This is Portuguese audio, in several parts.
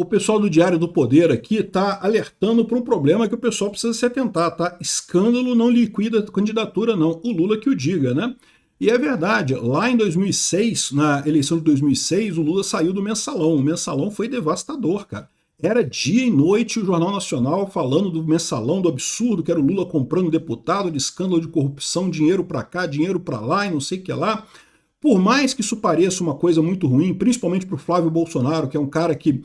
O pessoal do Diário do Poder aqui está alertando para um problema que o pessoal precisa se atentar, tá? Escândalo não liquida candidatura, não. O Lula que o diga, né? E é verdade, lá em 2006, na eleição de 2006, o Lula saiu do Mensalão. O Mensalão foi devastador, cara. Era dia e noite o Jornal Nacional falando do Mensalão, do absurdo que era o Lula comprando deputado, de escândalo de corrupção, dinheiro para cá, dinheiro para lá e não sei o que lá. Por mais que isso pareça uma coisa muito ruim, principalmente para o Flávio Bolsonaro, que é um cara que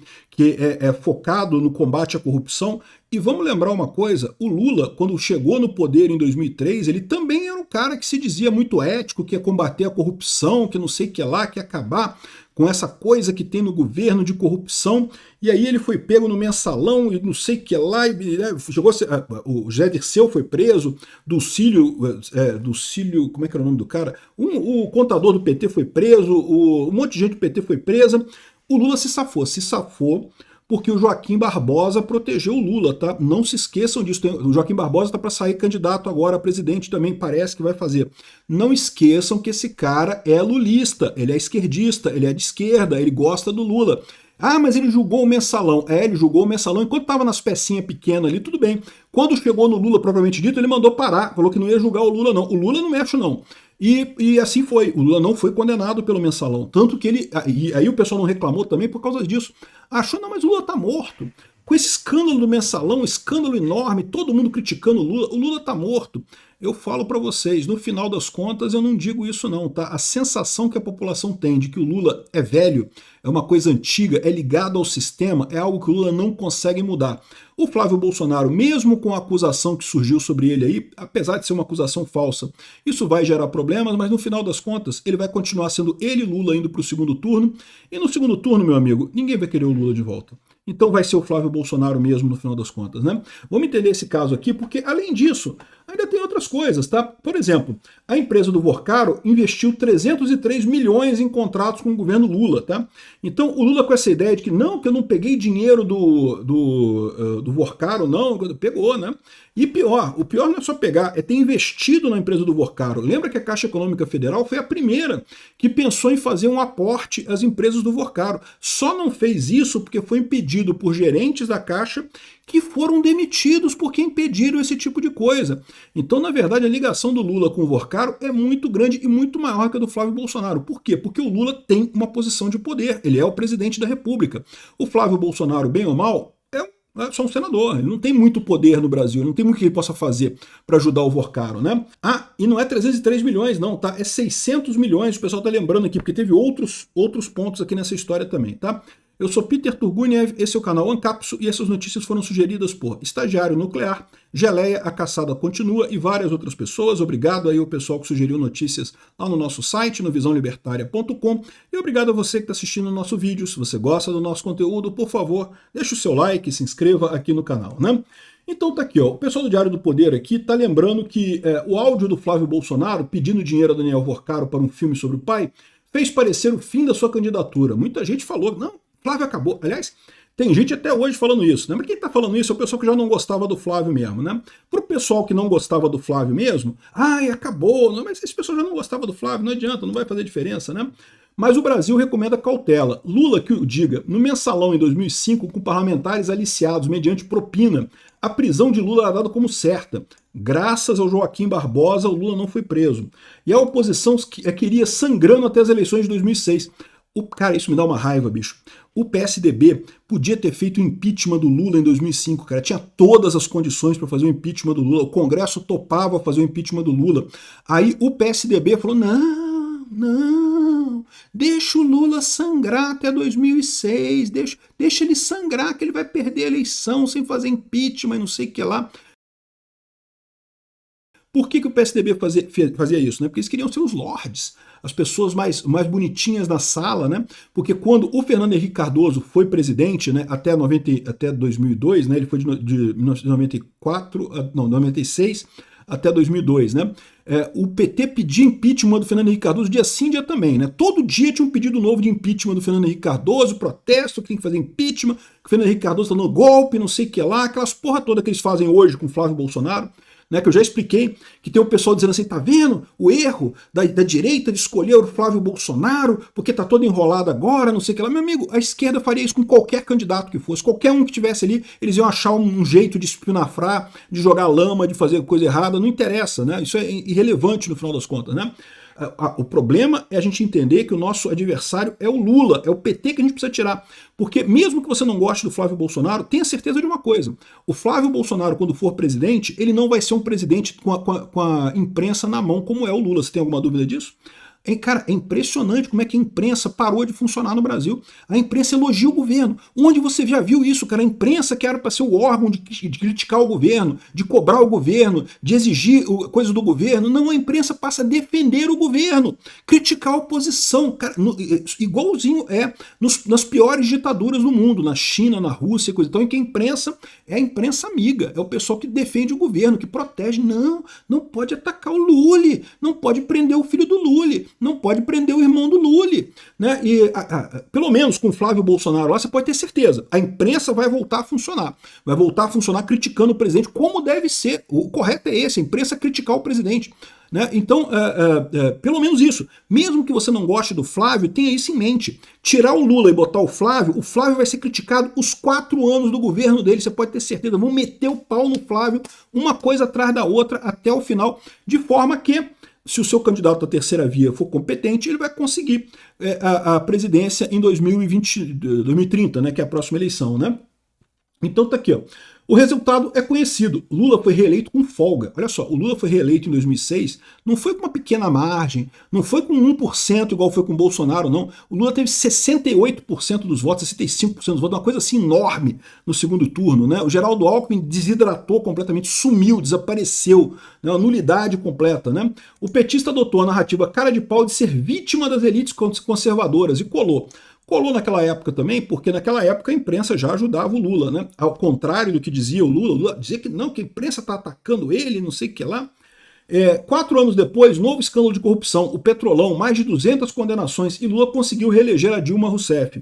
é focado no combate à corrupção, e vamos lembrar uma coisa, o Lula, quando chegou no poder em 2003, ele também era um cara que se dizia muito ético, que ia combater a corrupção, que não sei o que lá, que ia acabar com essa coisa que tem no governo de corrupção, e aí ele foi pego no Mensalão e não sei o que lá, e, né, chegou o José Dirceu foi preso, Dulcílio, como é que era o nome do cara? O contador do PT foi preso, um monte de gente do PT foi presa, o Lula se safou porque o Joaquim Barbosa protegeu o Lula, tá? Não se esqueçam disso. O Joaquim Barbosa está para sair candidato agora a presidente também, parece que vai fazer. Não esqueçam que esse cara é lulista, ele é esquerdista, ele é de esquerda, ele gosta do Lula. Ah, mas ele julgou o Mensalão. É, ele julgou o Mensalão enquanto estava nas pecinhas pequenas ali, tudo bem. Quando chegou no Lula, propriamente dito, ele mandou parar, falou que não ia julgar o Lula, não. O Lula não mexe, não. E assim foi. O Lula não foi condenado pelo Mensalão. Tanto que ele. E aí o pessoal não reclamou também por causa disso. Achou, não, mas o Lula tá morto. Com esse escândalo do Mensalão, um escândalo enorme, todo mundo criticando o Lula tá morto. Eu falo para vocês, no final das contas eu não digo isso não, tá? A sensação que a população tem de que o Lula é velho, é uma coisa antiga, é ligado ao sistema, é algo que o Lula não consegue mudar. O Flávio Bolsonaro, mesmo com a acusação que surgiu sobre ele aí, apesar de ser uma acusação falsa, isso vai gerar problemas, mas no final das contas ele vai continuar sendo ele, Lula, indo para o segundo turno, e no segundo turno, meu amigo, ninguém vai querer o Lula de volta. Então vai ser o Flávio Bolsonaro mesmo no final das contas, né? Vamos entender esse caso aqui, porque além disso, ainda tem outras coisas, tá? Por exemplo, a empresa do Vorcaro investiu 303 milhões em contratos com o governo Lula, tá? Então o Lula com essa ideia de que não, que eu não peguei dinheiro do Vorcaro, não, pegou, né? E pior, o pior não é só pegar, é ter investido na empresa do Vorcaro. Lembra que a Caixa Econômica Federal foi a primeira que pensou em fazer um aporte às empresas do Vorcaro. Só não fez isso porque foi impedido por gerentes da Caixa que foram demitidos porque impediram esse tipo de coisa. Então, na verdade, a ligação do Lula com o Vorcaro é muito grande e muito maior que a do Flávio Bolsonaro. Por quê? Porque o Lula tem uma posição de poder, ele é o presidente da República. O Flávio Bolsonaro, bem ou mal, é só um senador, ele não tem muito poder no Brasil, ele não tem muito que ele possa fazer para ajudar o Vorcaro, né? Ah, e não é 303 milhões não, tá? É 600 milhões, o pessoal tá lembrando aqui, porque teve outros pontos aqui nessa história também, tá? Eu sou Peter Turguniev, esse é o canal Ancapso e essas notícias foram sugeridas por Estagiário Nuclear, Geleia, A Caçada Continua e várias outras pessoas. Obrigado aí ao pessoal que sugeriu notícias lá no nosso site, no visãolibertaria.com, e obrigado a você que está assistindo o nosso vídeo. Se você gosta do nosso conteúdo, por favor, deixe o seu like e se inscreva aqui no canal, né? Então tá aqui, ó, o pessoal do Diário do Poder aqui tá lembrando que o áudio do Flávio Bolsonaro pedindo dinheiro a Daniel Vorcaro para um filme sobre o pai fez parecer o fim da sua candidatura. Muita gente falou, não, Flávio acabou. Aliás, tem gente até hoje falando isso, né? Mas quem está falando isso é o pessoal que já não gostava do Flávio mesmo, né? Para o pessoal que não gostava do Flávio mesmo, ai, acabou, não, mas esse pessoal já não gostava do Flávio, não adianta, não vai fazer diferença, né? Mas o Brasil recomenda cautela. Lula que o diga, no Mensalão em 2005, com parlamentares aliciados mediante propina, a prisão de Lula era dada como certa. Graças ao Joaquim Barbosa, o Lula não foi preso. E a oposição queria sangrando até as eleições de 2006. Cara, isso me dá uma raiva, bicho. O PSDB podia ter feito o impeachment do Lula em 2005, cara. Tinha todas as condições para fazer o impeachment do Lula. O Congresso topava fazer o impeachment do Lula. Aí o PSDB falou, não, deixa o Lula sangrar até 2006, deixa ele sangrar que ele vai perder a eleição sem fazer impeachment e não sei o que lá. Por que o PSDB fazia isso? Né? Porque eles queriam ser os lords, as pessoas mais bonitinhas da sala, né? Porque quando o Fernando Henrique Cardoso foi presidente, né, até 2002, né, ele foi de 96 até 2002, né? O PT pedia impeachment do Fernando Henrique Cardoso dia sim, dia também, né? Todo dia tinha um pedido novo de impeachment do Fernando Henrique Cardoso, protesto, que tem que fazer impeachment, que o Fernando Henrique Cardoso está no golpe, não sei o que lá, aquelas porra toda que eles fazem hoje com o Flávio Bolsonaro. né, que eu já expliquei, que tem o pessoal dizendo assim, tá vendo o erro da direita de escolher o Flávio Bolsonaro, porque tá todo enrolado agora, não sei o que lá. Meu amigo, a esquerda faria isso com qualquer candidato que fosse, qualquer um que tivesse ali, eles iam achar um jeito de espinafrar, de jogar lama, de fazer coisa errada, não interessa, né? Isso é irrelevante no final das contas, né? O problema é a gente entender que o nosso adversário é o Lula, é o PT que a gente precisa tirar. Porque mesmo que você não goste do Flávio Bolsonaro, tenha certeza de uma coisa. O Flávio Bolsonaro, quando for presidente, ele não vai ser um presidente com a imprensa na mão como é o Lula. Você tem alguma dúvida disso? Cara, é impressionante como é que a imprensa parou de funcionar no Brasil. A imprensa elogia o governo. Onde você já viu isso, cara? A imprensa que era para ser o órgão de criticar o governo, de cobrar o governo, de exigir coisas do governo. Não, a imprensa passa a defender o governo, criticar a oposição. Cara, igualzinho nas piores ditaduras do mundo, na China, na Rússia, coisa. Então, em que a imprensa é a imprensa amiga, é o pessoal que defende o governo, que protege. Não pode atacar o Lula, não pode prender o filho do Lula, não pode prender o irmão do Lula, né? E pelo menos com o Flávio Bolsonaro lá, você pode ter certeza, a imprensa vai voltar a funcionar. Vai voltar a funcionar criticando o presidente, como deve ser. O correto é esse, a imprensa criticar o presidente. Né? Então, pelo menos isso. Mesmo que você não goste do Flávio, tenha isso em mente. Tirar o Lula e botar o Flávio vai ser criticado os 4 anos do governo dele, você pode ter certeza. Vão meter o pau no Flávio, uma coisa atrás da outra, até o final, de forma que, se o seu candidato à terceira via for competente, ele vai conseguir a presidência em 2030, né, que é a próxima eleição. Né? Então tá aqui, ó. O resultado é conhecido. Lula foi reeleito com folga. Olha só, o Lula foi reeleito em 2006, não foi com uma pequena margem, não foi com 1% igual foi com o Bolsonaro, não. O Lula teve 68% dos votos, 65% dos votos, uma coisa assim enorme no segundo turno. Né? O Geraldo Alckmin desidratou completamente, sumiu, desapareceu, né? Uma nulidade completa. Né? O petista adotou a narrativa cara de pau de ser vítima das elites conservadoras e colou. Colou naquela época também, porque naquela época a imprensa já ajudava o Lula, né? Ao contrário do que dizia o Lula dizia que não, que a imprensa está atacando ele, não sei o que lá. 4 anos depois, novo escândalo de corrupção, o Petrolão, mais de 200 condenações e Lula conseguiu reeleger a Dilma Rousseff.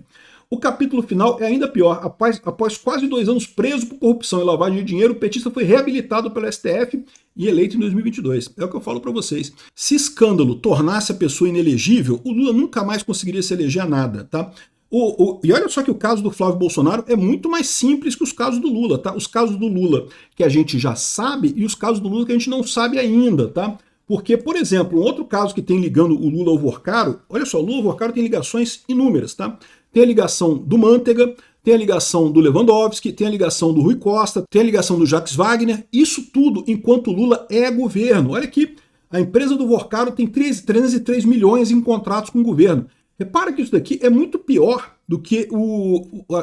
O capítulo final é ainda pior. Após quase 2 anos preso por corrupção e lavagem de dinheiro, o petista foi reabilitado pelo STF e eleito em 2022. É o que eu falo para vocês. Se escândalo tornasse a pessoa inelegível, o Lula nunca mais conseguiria se eleger a nada, tá? E olha só que o caso do Flávio Bolsonaro é muito mais simples que os casos do Lula, tá? Os casos do Lula que a gente já sabe e os casos do Lula que a gente não sabe ainda, tá? Porque, por exemplo, um outro caso que tem ligando o Lula ao Vorcaro, olha só, o Lula ao Vorcaro tem ligações inúmeras, tá? Tem a ligação do Manteiga, tem a ligação do Lewandowski, tem a ligação do Rui Costa, tem a ligação do Jacques Wagner, isso tudo enquanto o Lula é governo. Olha aqui, a empresa do Vorcaro tem 303 milhões em contratos com o governo. Repara que isso daqui é muito pior do que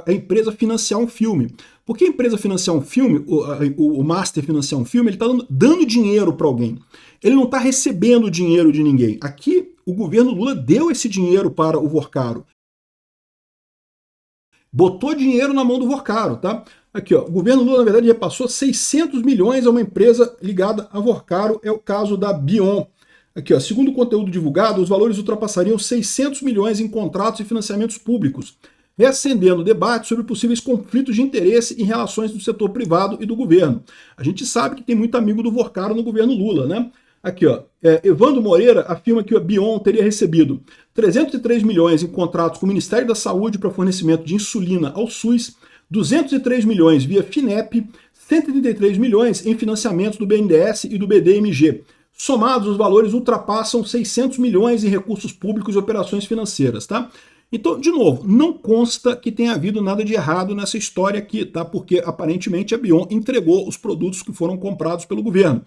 a empresa financiar um filme. Porque a empresa financiar um filme, o master financiar um filme, ele está dando dinheiro para alguém. Ele não está recebendo dinheiro de ninguém. Aqui, o governo Lula deu esse dinheiro para o Vorcaro. Botou dinheiro na mão do Vorcaro, tá? Aqui, ó, o governo Lula, na verdade, repassou 600 milhões a uma empresa ligada a Vorcaro, é o caso da Bion. Aqui, ó, segundo o conteúdo divulgado, os valores ultrapassariam 600 milhões em contratos e financiamentos públicos, reacendendo debate sobre possíveis conflitos de interesse em relações do setor privado e do governo. A gente sabe que tem muito amigo do Vorcaro no governo Lula, né? Aqui, ó, Evandro Moreira afirma que a Bion teria recebido 303 milhões em contratos com o Ministério da Saúde para fornecimento de insulina ao SUS, 203 milhões via FINEP, 133 milhões em financiamentos do BNDES e do BDMG. Somados, os valores ultrapassam 600 milhões em recursos públicos e operações financeiras, tá? Então, de novo, não consta que tenha havido nada de errado nessa história aqui, tá? Porque aparentemente a Bion entregou os produtos que foram comprados pelo governo.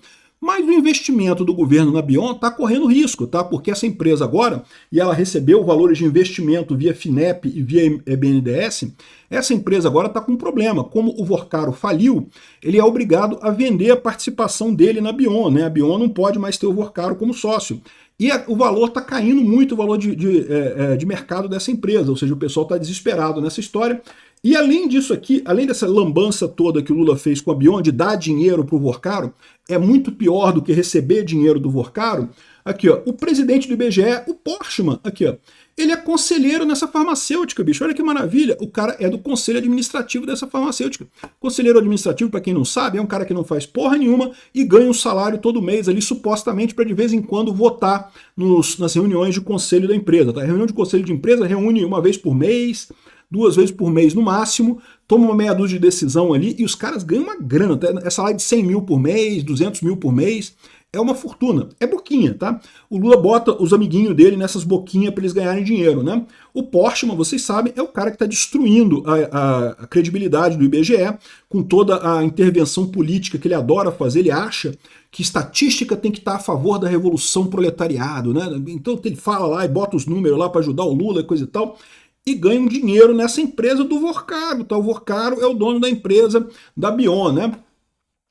Mas o investimento do governo na Bion está correndo risco, tá? Porque essa empresa agora, e ela recebeu valores de investimento via FINEP e via BNDES, essa empresa agora está com um problema. Como o Vorcaro faliu, ele é obrigado a vender a participação dele na Bion, né? A Bion não pode mais ter o Vorcaro como sócio. E o valor está caindo muito, o valor de mercado dessa empresa, ou seja, o pessoal está desesperado nessa história. E além disso aqui, além dessa lambança toda que o Lula fez com a Bion, de dar dinheiro para o Vorcaro, é muito pior do que receber dinheiro do Vorcaro. Aqui, ó, o presidente do IBGE, o Porchman, aqui, ó, Ele é conselheiro nessa farmacêutica, bicho. Olha que maravilha. O cara é do conselho administrativo dessa farmacêutica. Conselheiro administrativo, para quem não sabe, é um cara que não faz porra nenhuma e ganha um salário todo mês ali, supostamente, para de vez em quando votar nas reuniões de conselho da empresa. Tá? A reunião de conselho de empresa reúne uma vez por mês, 2 vezes por mês no máximo, toma uma meia dúzia de decisão ali e os caras ganham uma grana. Tá? É salário de 100 mil por mês, 200 mil por mês. É uma fortuna, é boquinha, tá? O Lula bota os amiguinhos dele nessas boquinhas para eles ganharem dinheiro, né? O Portman, vocês sabem, é o cara que está destruindo a credibilidade do IBGE com toda a intervenção política que ele adora fazer. Ele acha que estatística tem que estar a favor da revolução proletariado, né? Então ele fala lá e bota os números lá para ajudar o Lula e coisa e tal, e ganha um dinheiro nessa empresa do Vorcaro, tá? O Vorcaro é o dono da empresa da Bion, né?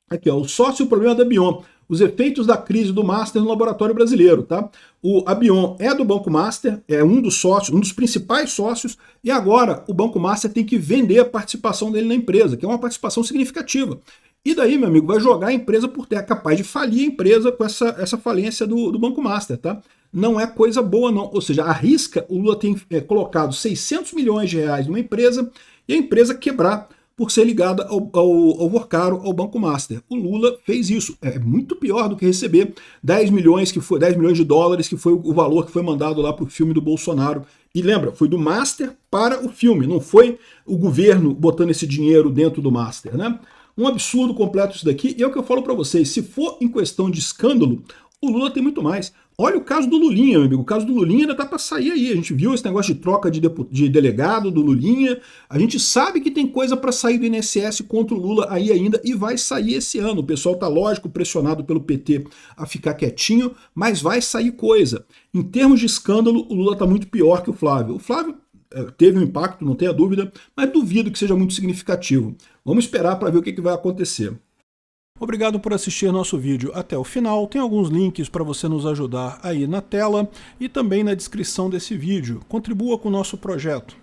Aqui, ó, o sócio e o problema da Bion. Os efeitos da crise do Master no laboratório brasileiro, tá? A Bion é do Banco Master, é um dos sócios, um dos principais sócios, e agora o Banco Master tem que vender a participação dele na empresa, que é uma participação significativa. E daí, meu amigo, vai jogar a empresa por terra, é capaz de falir a empresa com essa falência do Banco Master, tá? Não é coisa boa, não. Ou seja, arrisca, o Lula tem colocado 600 milhões de reais numa empresa e a empresa quebrar por ser ligada ao Vorcaro, ao Banco Master. O Lula fez isso. É muito pior do que receber 10 milhões de dólares, que foi o valor que foi mandado lá para o filme do Bolsonaro. E lembra, foi do Master para o filme, não foi o governo botando esse dinheiro dentro do Master, né? Um absurdo completo isso daqui, e é o que eu falo para vocês, se for em questão de escândalo, o Lula tem muito mais. Olha o caso do Lulinha, meu amigo. O caso do Lulinha ainda tá para sair aí. A gente viu esse negócio de troca de delegado do Lulinha. A gente sabe que tem coisa para sair do INSS contra o Lula aí ainda e vai sair esse ano. O pessoal tá, lógico, pressionado pelo PT a ficar quietinho, mas vai sair coisa. Em termos de escândalo, o Lula tá muito pior que o Flávio. O Flávio teve um impacto, não tenha dúvida, mas duvido que seja muito significativo. Vamos esperar para ver o que vai acontecer. Obrigado por assistir nosso vídeo até o final. Tem alguns links para você nos ajudar aí na tela e também na descrição desse vídeo. Contribua com o nosso projeto.